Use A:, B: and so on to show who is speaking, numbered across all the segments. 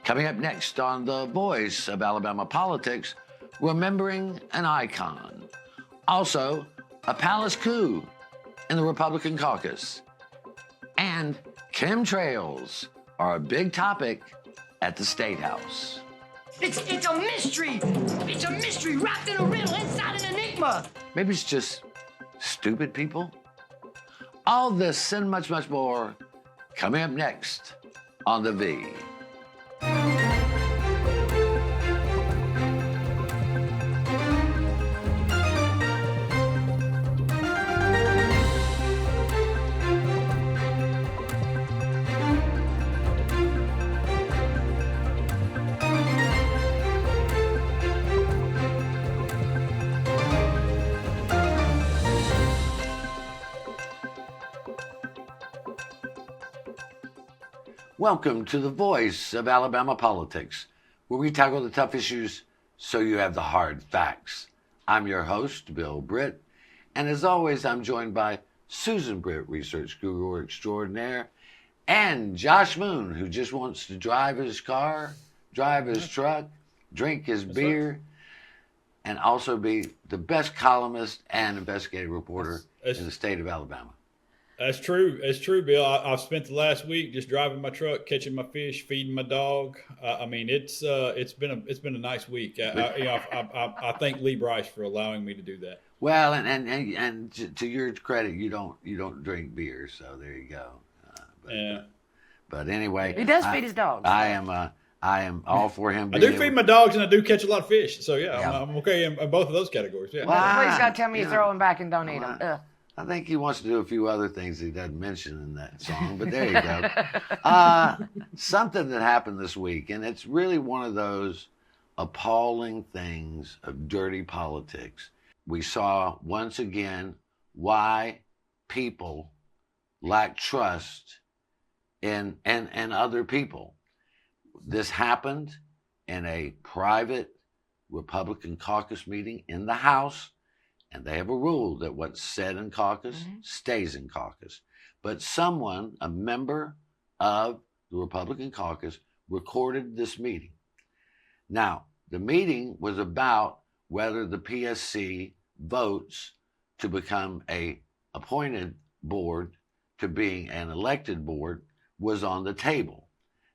A: Coming up next on The Voice of Alabama Politics, remembering an icon. Also, a palace coup in the Republican caucus. And chemtrails are a big topic at the State House.
B: It's a mystery. It's a mystery wrapped in a riddle inside an enigma.
A: Maybe it's just stupid people? All this and much, much more coming up next on The V. Welcome to The Voice of Alabama Politics, where we tackle the tough issues so you have the hard facts. I'm your host, Bill Britt, and as always, I'm joined by Susan Britt, research guru extraordinaire, and Josh Moon, who just wants to drive his car, drive his truck, drink his beer, and also be the best columnist and investigative reporter in the state of Alabama.
C: That's true. It's true, Bill. I've spent the last week just driving my truck, catching my fish, feeding my dog. It's been a nice week. I thank Lee Bryce for allowing me to do that.
A: Well, and to your credit, you don't drink beer, so there you go. But anyway,
D: he does feed his dogs.
A: I am all for him.
C: I do feed my dogs, and I do catch a lot of fish. So I'm okay in both of those categories. Yeah.
D: Well, please God, tell me you throw them back and don't eat them.
A: I think he wants to do a few other things he doesn't mention in that song, but there you go. Something that happened this week, and it's really one of those appalling things of dirty politics. We saw once again why people lack trust in other people. This happened in a private Republican caucus meeting in the House. And they have a rule that what's said in caucus stays in caucus. But someone, a member of the Republican caucus, recorded this meeting. Now, the meeting was about whether the PSC votes to become a appointed board to being an elected board was on the table.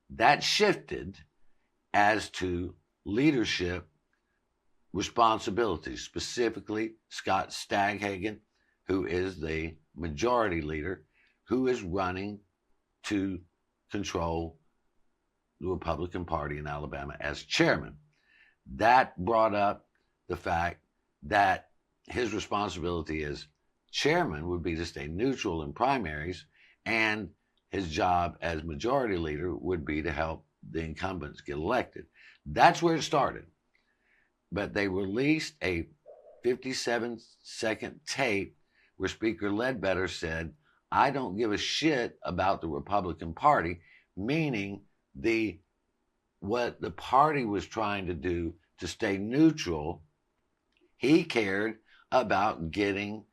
A: That shifted as to leadership responsibilities, specifically Scott Staghagen, who is the majority leader, who is running to control the Republican Party in Alabama as chairman. That brought up the fact that his responsibility as chairman would be to stay neutral in primaries, and his job as majority leader would be to help the incumbents get elected. That's where it started. But they released a 57-second tape where Speaker Ledbetter said, I don't give a shit about the Republican Party, meaning what the party was trying to do to stay neutral. He cared about getting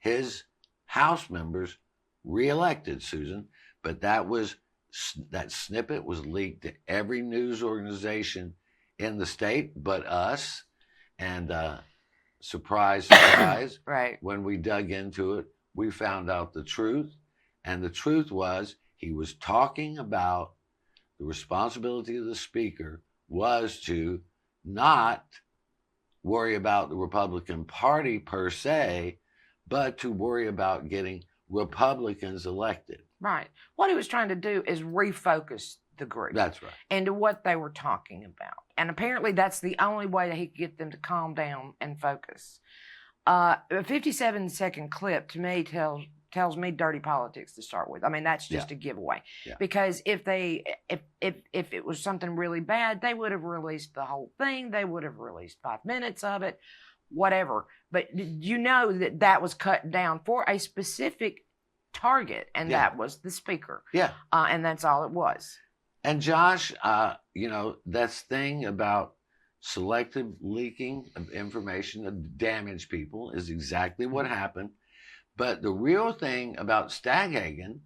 A: his House members reelected, Susan. But that snippet was leaked to every news organization in the state but us, and surprise, surprise,
D: right.
A: When we dug into it, we found out the truth, and the truth was he was talking about the responsibility of the speaker was to not worry about the Republican Party per se, but to worry about getting Republicans elected.
D: Right. What he was trying to do is refocus the group.
A: That's right.
D: Into what they were talking about. And apparently that's the only way that he could get them to calm down and focus. A 57-second clip to me tells me dirty politics to start with. I mean, that's just a giveaway. Yeah. Because if it was something really bad, they would have released the whole thing. They would have released 5 minutes of it, whatever. But you know that was cut down for a specific target, and that was the speaker.
A: Yeah.
D: And that's all it was.
A: And Josh, that thing about selective leaking of information to damage people is exactly what happened. But the real thing about Staghagen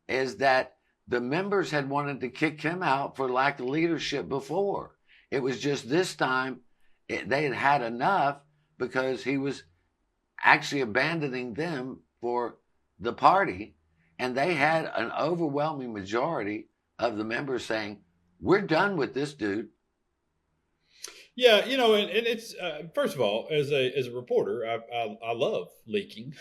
A: is that the members had wanted to kick him out for lack of leadership before. It was just this time they had had enough because he was actually abandoning them for the party. And they had an overwhelming majority of the members saying, we're done with this dude.
C: Yeah, and it's first of all, as a reporter, I love leaking.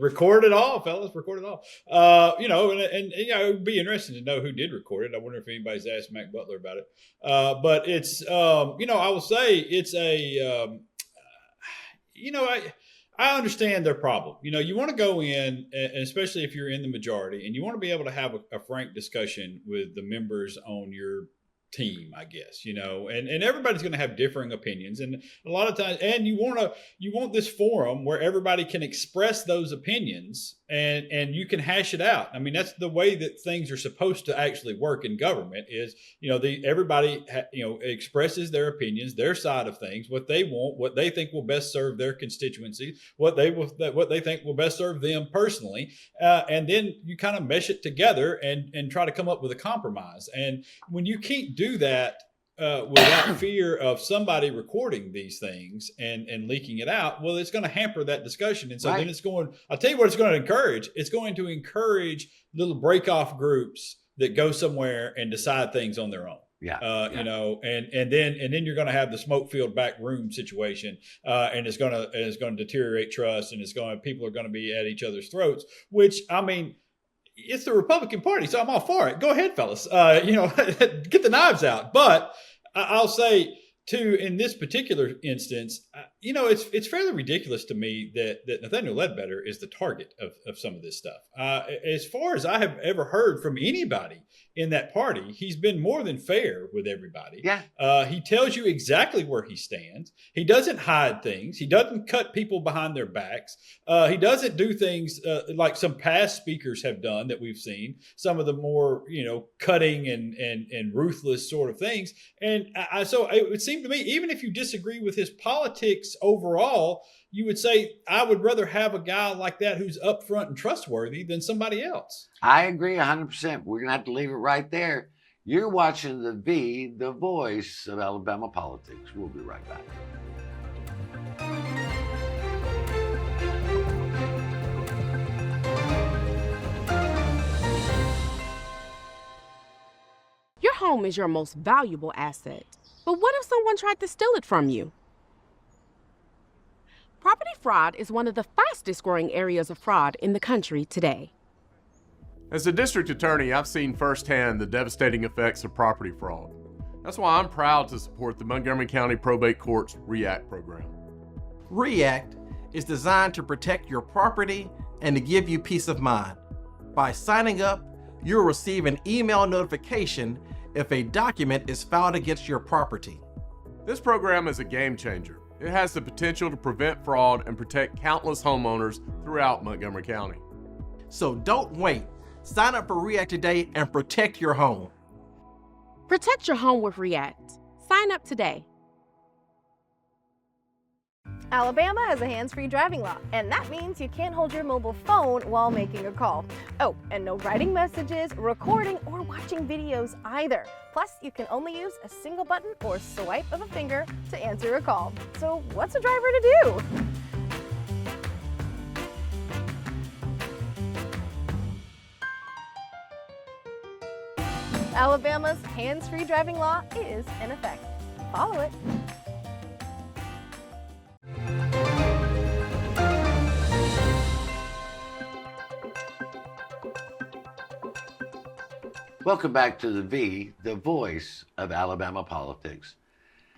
C: Record it all, fellas, record it all. And it would be interesting to know who did record it. I wonder if anybody's asked Mac Butler about it. But it's I will say it's a I understand their problem. You want to go in, and especially if you're in the majority, and you want to be able to have a frank discussion with the members on your team, I guess, and everybody's going to have differing opinions, and a lot of times, and you want this forum where everybody can express those opinions and you can hash it out. I mean, that's the way that things are supposed to actually work in government is, everybody expresses their opinions, their side of things, what they want, what they think will best serve their constituency, what they think will best serve them personally, and then you kind of mesh it together and try to come up with a compromise. And when you can't do that without fear of somebody recording these things and leaking it out, well, it's going to hamper that discussion. And so then I'll tell you what it's going to encourage. It's going to encourage little break-off groups that go somewhere and decide things on their own. And then you're going to have the smoke-filled back room situation, and it's going to deteriorate trust, and people are going to be at each other's throats, which, I mean, it's the Republican Party, so I'm all for it. Go ahead, fellas. Get the knives out. But I'll say, too, in this particular instance, it's fairly ridiculous to me that Nathaniel Ledbetter is the target of some of this stuff. As far as I have ever heard from anybody in that party, he's been more than fair with everybody.
A: Yeah.
C: He tells you exactly where he stands. He doesn't hide things. He doesn't cut people behind their backs. He doesn't do things like some past speakers have done that we've seen, some of the more, cutting and ruthless sort of things. And so it would seem to me, even if you disagree with his politics overall, you would say, I would rather have a guy like that who's upfront and trustworthy than somebody else.
A: I agree 100%. We're going to have to leave it right there. You're watching the voice of Alabama politics. We'll be right back.
E: Your home is your most valuable asset. But what if someone tried to steal it from you? Property fraud is one of the fastest growing areas of fraud in the country today.
F: As a district attorney, I've seen firsthand the devastating effects of property fraud. That's why I'm proud to support the Montgomery County Probate Court's REACT program.
G: REACT is designed to protect your property and to give you peace of mind. By signing up, you'll receive an email notification if a document is filed against your property.
F: This program is a game changer. It has the potential to prevent fraud and protect countless homeowners throughout Montgomery County.
G: So don't wait. Sign up for REACT today and protect your home.
E: Protect your home with REACT. Sign up today.
H: Alabama has a hands-free driving law, and that means you can't hold your mobile phone while making a call. Oh, and no writing messages, recording, or watching videos either. Plus, you can only use a single button or swipe of a finger to answer a call. So what's a driver to do? Alabama's hands-free driving law is in effect. Follow it.
A: Welcome back to the voice of Alabama politics.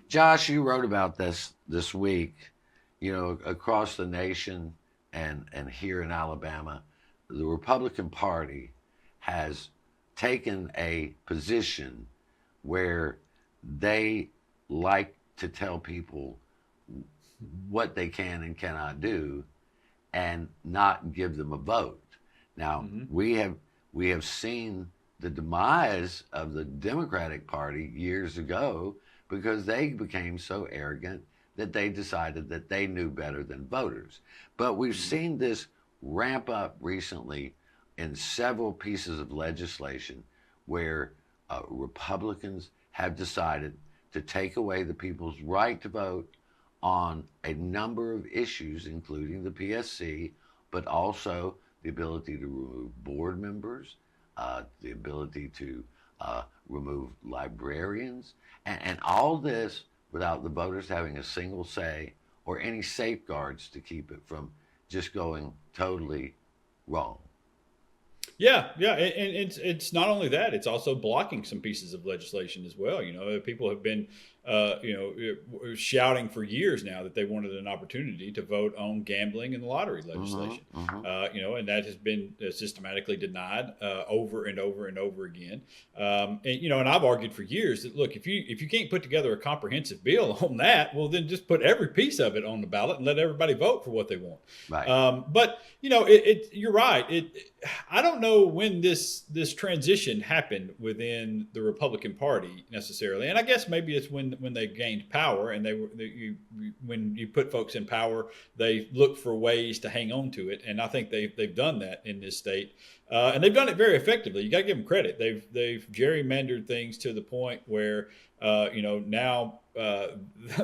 A: Josh, you wrote about this week, across the nation and here in Alabama. The Republican Party has taken a position where they like to tell people what they can and cannot do and not give them a vote. Now, we have seen the demise of the Democratic Party years ago because they became so arrogant that they decided that they knew better than voters. But we've seen this ramp up recently in several pieces of legislation where Republicans have decided to take away the people's right to vote on a number of issues, including the PSC, but also the ability to remove board members, the ability to remove librarians, and all this without the voters having a single say or any safeguards to keep it from just going totally wrong.
C: Yeah, and it's not only that; it's also blocking some pieces of legislation as well. People have been, shouting for years now that they wanted an opportunity to vote on gambling and lottery legislation. And that has been systematically denied over and over and over again. And I've argued for years that look, if you can't put together a comprehensive bill on that, well, then just put every piece of it on the ballot and let everybody vote for what they want.
A: Right.
C: But you're right. I don't know when this transition happened within the Republican Party necessarily, and I guess maybe it's when they gained power, and when you put folks in power, they look for ways to hang on to it, and I think they've done that in this state, and they've done it very effectively. You got to give them credit. They've gerrymandered things to the point where now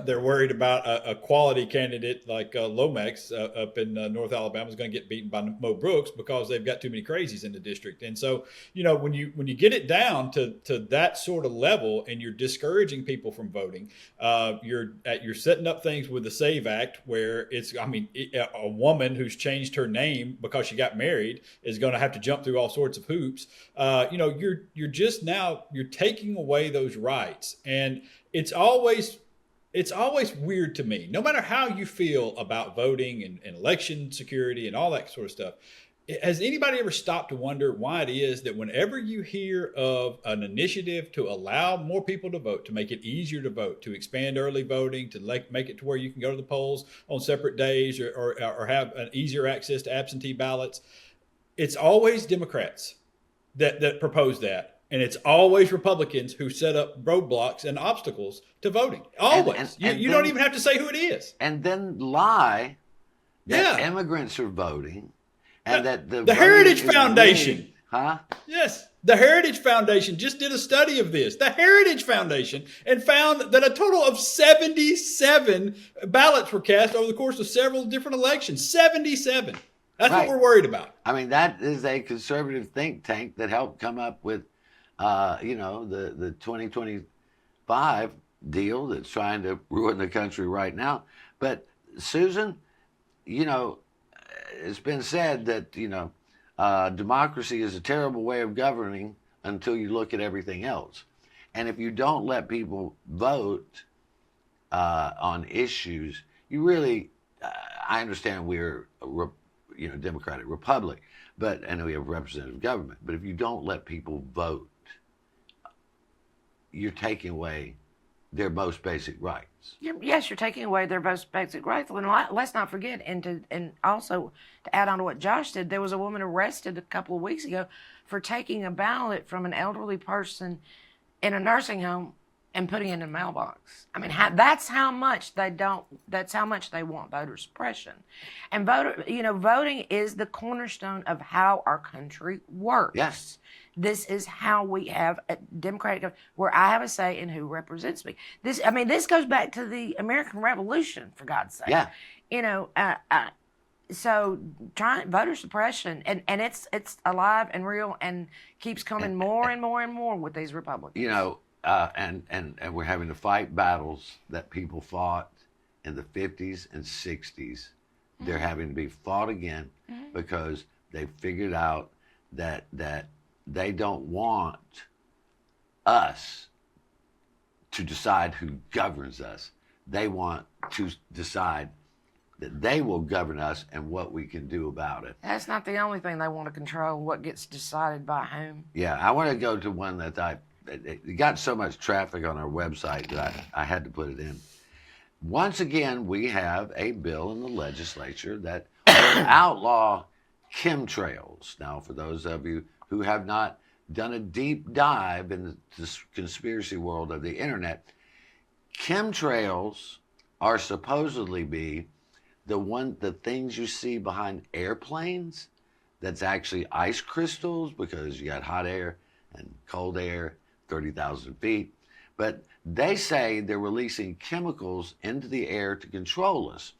C: they're worried about a quality candidate like Lomax up in North Alabama is going to get beaten by Mo Brooks because they've got too many crazies in the district. And so, when you get it down to that sort of level and you're discouraging people from voting, you're setting up things with the SAVE Act where a woman who's changed her name because she got married is going to have to jump through all sorts of hoops. You're taking away those rights. And it's always weird to me, no matter how you feel about voting and election security and all that sort of stuff. Has anybody ever stopped to wonder why it is that whenever you hear of an initiative to allow more people to vote, to make it easier to vote, to expand early voting, to make it to where you can go to the polls on separate days or have an easier access to absentee ballots, it's always Democrats that propose that. And it's always Republicans who set up roadblocks and obstacles to voting. Always. And you don't even have to say who it is.
A: And then lie that immigrants are voting and that
C: the Heritage Foundation.
A: Huh?
C: Yes. The Heritage Foundation just did a study of this. The Heritage Foundation, and found that a total of 77 ballots were cast over the course of several different elections. 77. That's
A: right.
C: What we're worried about.
A: I mean, that is a conservative think tank that helped come up with the 2025 deal that's trying to ruin the country right now. But Susan, it's been said that, democracy is a terrible way of governing until you look at everything else. And if you don't let people vote on issues, you really, I understand we're a democratic republic, and we have representative government. But if you don't let people vote, you're taking away their most basic rights.
D: Yes, you're taking away their most basic rights. And let's not forget, and also to add on to what Josh said, there was a woman arrested a couple of weeks ago for taking a ballot from an elderly person in a nursing home and putting it in a mailbox. I mean, that's how much they want voter suppression. And voting is the cornerstone of how our country works.
A: Yes.
D: This is how we have a democratic, where I have a say in who represents me. This goes back to the American Revolution, for God's sake.
A: Yeah.
D: So voter suppression, and it's alive and real and keeps coming more and more and more with these Republicans.
A: And we're having to fight battles that people fought in the 50s and 60s. They're having to be fought again because they figured out that they don't want us to decide who governs us. They want to decide that they will govern us and what we can do about it.
D: That's not the only thing they want to control, what gets decided by whom.
A: Yeah, I want to go to one that it got so much traffic on our website that I had to put it in. Once again, we have a bill in the legislature that will outlaw chemtrails. Now, for those of you who have not done a deep dive in the conspiracy world of the internet, chemtrails are supposedly be the things you see behind airplanes that's actually ice crystals because you got hot air and cold air, 30,000 feet. But they say they're releasing chemicals into the air to control us.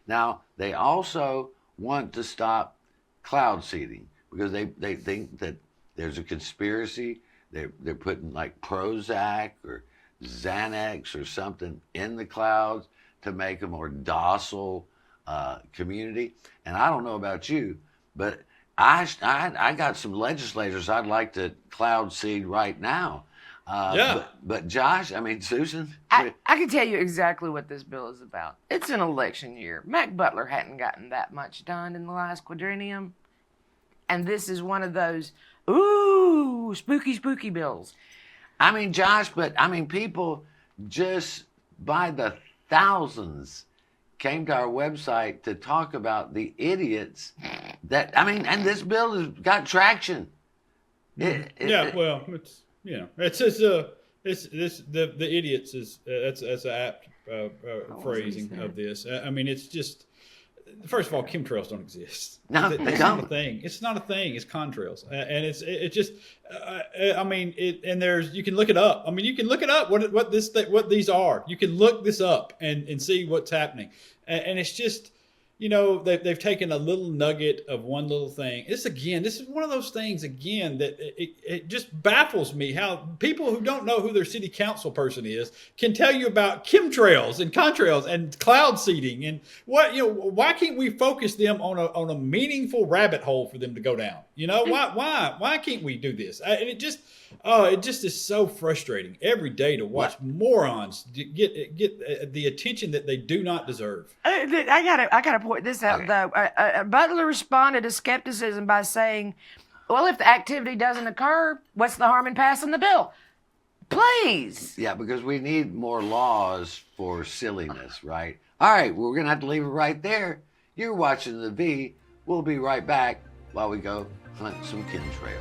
A: Now, they also want to stop cloud seeding because they think that there's a conspiracy. They're putting like Prozac or Xanax or something in the clouds to make a more docile community. And I don't know about you, but I got some legislators I'd like to cloud seed right now. But Josh, I mean, Susan.
D: I can tell you exactly what this bill is about. It's an election year. Mac Butler hadn't gotten that much done in the last quadrennium. And this is one of those, ooh, spooky bills.
A: I mean, Josh, but I mean, people just by the thousands came to our website to talk about the idiots that, I mean, and this bill has got traction.
C: Well, it's, you know, it's the idiots is that's an apt phrasing of this. I mean, it's just, first of all, chemtrails don't exist.
A: No, they
C: it's
A: don't.
C: Not a thing. It's not a thing. It's contrails, and it just. I mean, and there's, you can look it up. I mean, you can look it up what these are. You can look this up and see what's happening, and it's just, you know, they've taken a little nugget of one little thing. This is one of those things again that it just baffles me how people who don't know who their city council person is can tell you about chemtrails and contrails and cloud seeding and what, you know, why can't we focus them on a meaningful rabbit hole for them to go down? You know, why can't we do this? And it just is so frustrating every day to watch morons get the attention that they do not deserve.
D: I gotta point this out, though. Butler responded to skepticism by saying, well, if the activity doesn't occur, what's the harm in passing the bill? Please.
A: Yeah, because we need more laws for silliness, right? All right, we're going to have to leave it right there. You're watching The V. We'll be right back while we go hunt some chemtrails.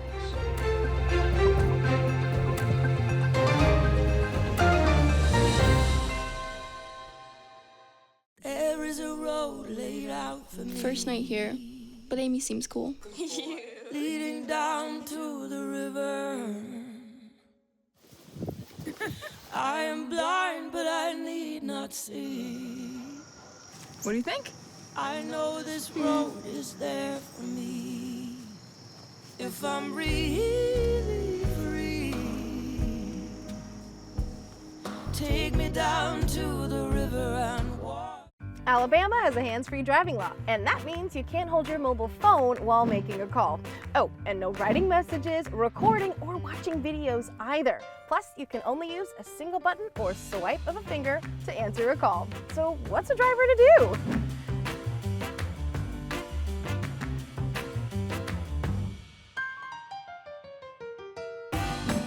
I: There is a road laid out for me.
J: First night here, but Amy seems cool.
I: Leading down to the river. I am blind, but I need not see.
J: What do you think?
I: I know this road is there for me. If I'm really free, take me down to the river and walk.
H: Alabama has a hands-free driving law, and that means you can't hold your mobile phone while making a call. Oh, and no writing messages, recording, or watching videos either. Plus, you can only use a single button or swipe of a finger to answer a call. So what's a driver to do?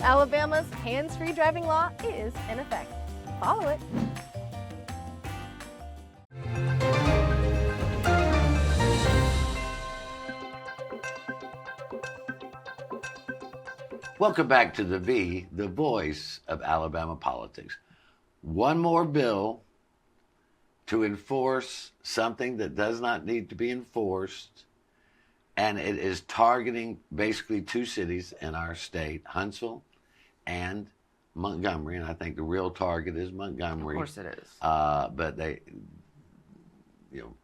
H: Alabama's hands-free driving law is in effect. Follow it.
A: Welcome back to The V, the voice of Alabama politics. One more bill to enforce something that does not need to be enforced, and it is targeting basically two cities in our state, Huntsville and Montgomery, and I think the real target is Montgomery.
D: Of course it is.
A: But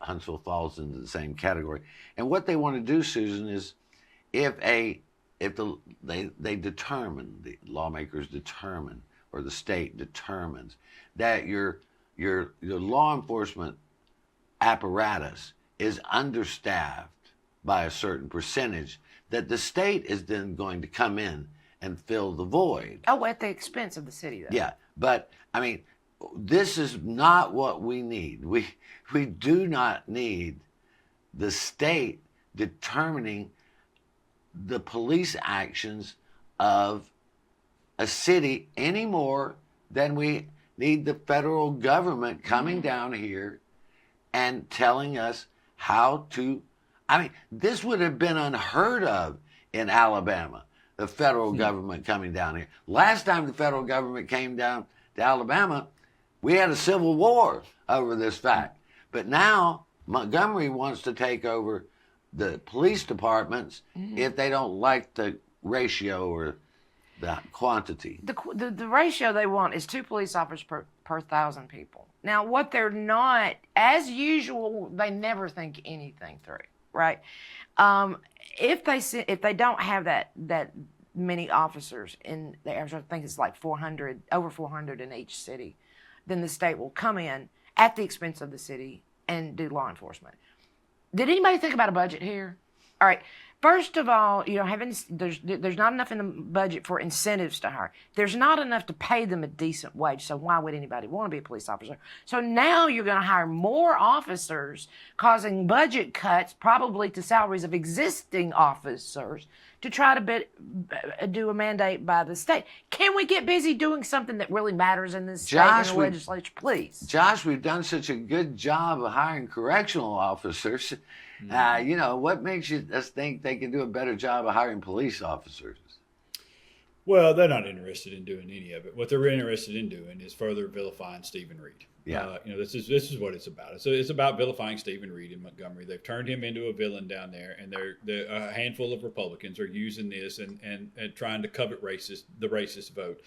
A: Huntsville falls into the same category. And what they want to do, Susan, is the lawmakers determine, or the state determines that your law enforcement apparatus is understaffed by a certain percentage, that the state is then going to come in and fill the void.
D: Oh, at the expense of the city, though.
A: Yeah, but I mean, this is not what we need. We do not need the state determining the police actions of a city any more than we need the federal government coming down here and telling us how to. I mean, this would have been unheard of in Alabama, the federal government coming down here. Last time the federal government came down to Alabama, we had a civil war over this fact. But now Montgomery wants to take over the police departments if they don't like the ratio or the quantity.
D: The ratio they want is 2 police officers per 1,000 people. Now, what they're not, as usual, they never think anything through, right? If they don't have that many officers in there, I think it's like 400, over 400 in each city, then the state will come in at the expense of the city and do law enforcement. Did anybody think about a budget here? All right. First of all, there's not enough in the budget for incentives to hire. There's not enough to pay them a decent wage, so why would anybody want to be a police officer? So now you're going to hire more officers, causing budget cuts probably to salaries of existing officers to try to do a mandate by the state. Can we get busy doing something that really matters in this state and the legislature, please?
A: Josh, we've done such a good job of hiring correctional officers. What makes us think they can do a better job of hiring police officers?
C: Well, they're not interested in doing any of it. What they're interested in doing is further vilifying Stephen Reed.
A: Yeah.
C: This is what it's about. So it's about vilifying Stephen Reed in Montgomery. They've turned him into a villain down there, and a handful of Republicans are using this and trying to covet the racist vote,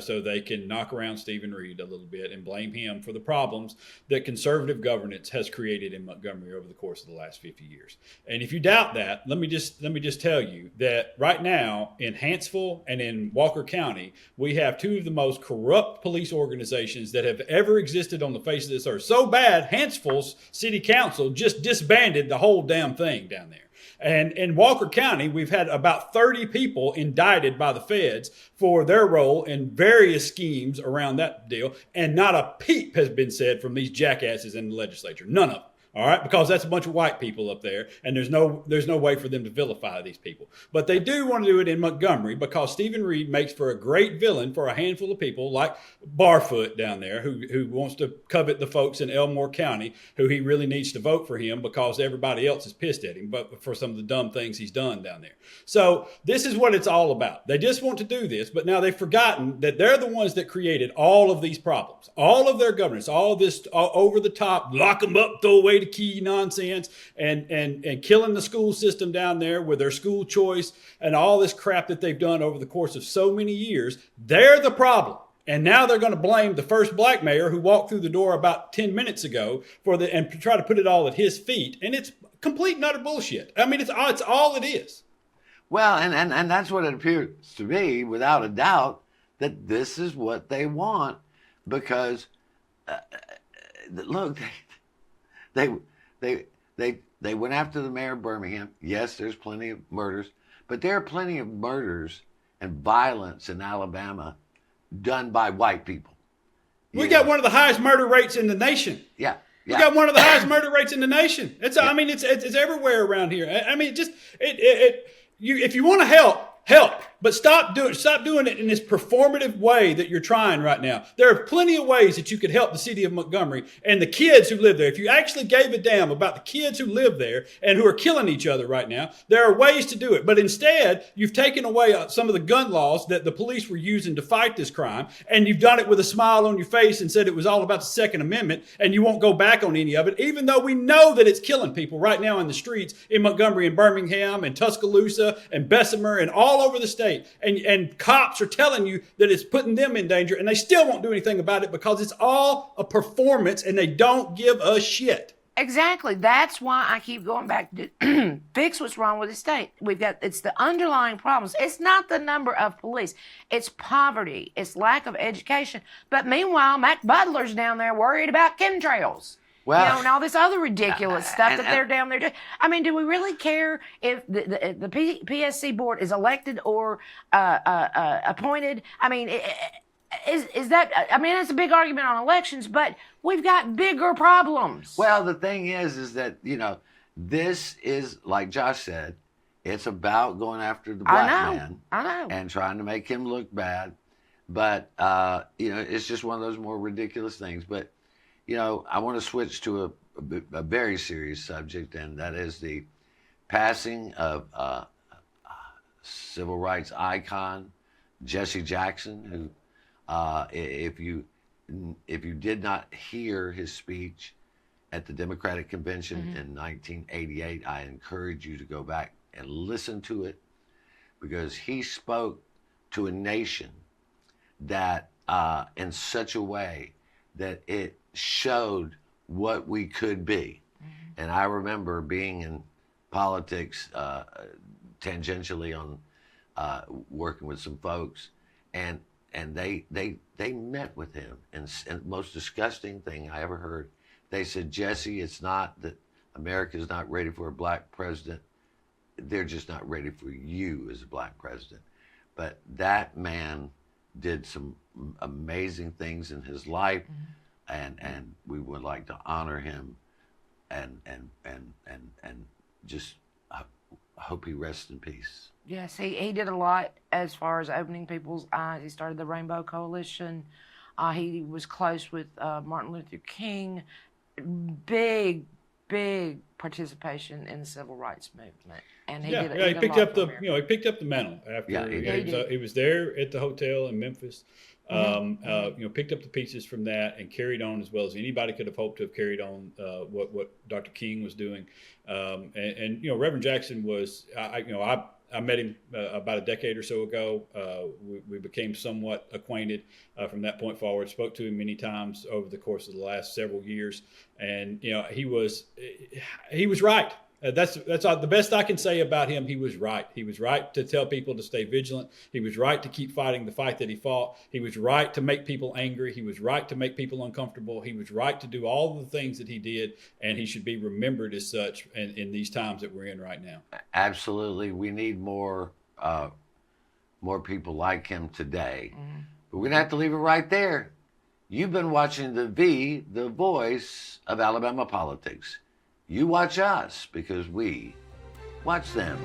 C: so they can knock around Stephen Reed a little bit and blame him for the problems that conservative governance has created in Montgomery over the course of the last 50 years. And if you doubt that, let me just tell you that right now in Hanceville and in Walker County, we have 2 of the most corrupt police organizations that have ever existed on the face of this earth. So bad, Hanceville's city council just disbanded the whole damn thing down there. And in Walker County, we've had about 30 people indicted by the feds for their role in various schemes around that deal. And not a peep has been said from these jackasses in the legislature. None of them. All right, because that's a bunch of white people up there, and there's no way for them to vilify these people. But they do want to do it in Montgomery because Stephen Reed makes for a great villain for a handful of people like Barfoot down there, who wants to covet the folks in Elmore County, who he really needs to vote for him because everybody else is pissed at him, but for some of the dumb things he's done down there. So this is what it's all about. They just want to do this, but now they've forgotten that they're the ones that created all of these problems, all of their governance, all of this over the top, lock them up, throw away the key nonsense, and killing the school system down there with their school choice and all this crap that they've done over the course of so many years. They're the problem. And now they're going to blame the first black mayor who walked through the door about 10 minutes ago and try to put it all at his feet. And it's complete and utter bullshit. I mean, it's all it is.
A: Well, and that's what it appears to be, without a doubt, that this is what they want, because look, they went after the mayor of Birmingham. Yes, there's plenty of murders, but there are plenty of murders and violence in Alabama done by white people.
C: We got one of the highest murder rates in the nation.
A: Yeah.
C: We got one of the highest murder rates in the nation. I mean, it's everywhere around here. I mean, if you want to help, but stop doing it in this performative way that you're trying right now. There are plenty of ways that you could help the city of Montgomery and the kids who live there. If you actually gave a damn about the kids who live there and who are killing each other right now, there are ways to do it. But instead, you've taken away some of the gun laws that the police were using to fight this crime, and you've done it with a smile on your face and said it was all about the Second Amendment, and you won't go back on any of it, even though we know that it's killing people right now in the streets in Montgomery and Birmingham and Tuscaloosa and Bessemer and all over the state. And cops are telling you that it's putting them in danger, and they still won't do anything about it because it's all a performance and they don't give a shit.
D: Exactly. That's why I keep going back to fix what's wrong with the state. It's the underlying problems. It's not the number of police. It's poverty. It's lack of education. But meanwhile, Mac Butler's down there worried about chemtrails. Well, and all this other ridiculous stuff that they're down there doing. I mean, do we really care if the PSC board is elected or appointed? I mean, is that? I mean, that's a big argument on elections, but we've got bigger problems.
A: Well, the thing is that this is, like Josh said, it's about going after the black man.
D: I know.
A: And trying to make him look bad, but it's just one of those more ridiculous things. But I want to switch to a very serious subject, and that is the passing of civil rights icon Jesse Jackson, who, if you did not hear his speech at the Democratic Convention in 1988. I encourage you to go back and listen to it, because he spoke to a nation that in such a way that it showed what we could be. And I remember being in politics tangentially on working with some folks, and they met with him, and the most disgusting thing I ever heard, they said, Jesse, it's not that America's not ready for a black president, they're just not ready for you as a black president. But that man did some amazing things in his life, and we would like to honor him, and just hope he rests in peace.
D: Yes, he did a lot as far as opening people's eyes. He started the Rainbow Coalition. He was close with Martin Luther King. Big participation in the civil rights movement. And he
C: picked up the mantle after he was there at the hotel in Memphis. Picked up the pieces from that and carried on as well as anybody could have hoped to have carried on what Dr. King was doing. Reverend Jackson was, I met him about a decade or so ago. We became somewhat acquainted from that point forward. Spoke to him many times over the course of the last several years, and he was right. That's the best I can say about him. He was right. He was right to tell people to stay vigilant. He was right to keep fighting the fight that he fought. He was right to make people angry. He was right to make people uncomfortable. He was right to do all the things that he did, and he should be remembered as such in these times that we're in right now. Absolutely. We need more people like him today. But we're going to have to leave it right there. You've been watching the voice of Alabama politics. You watch us because we watch them.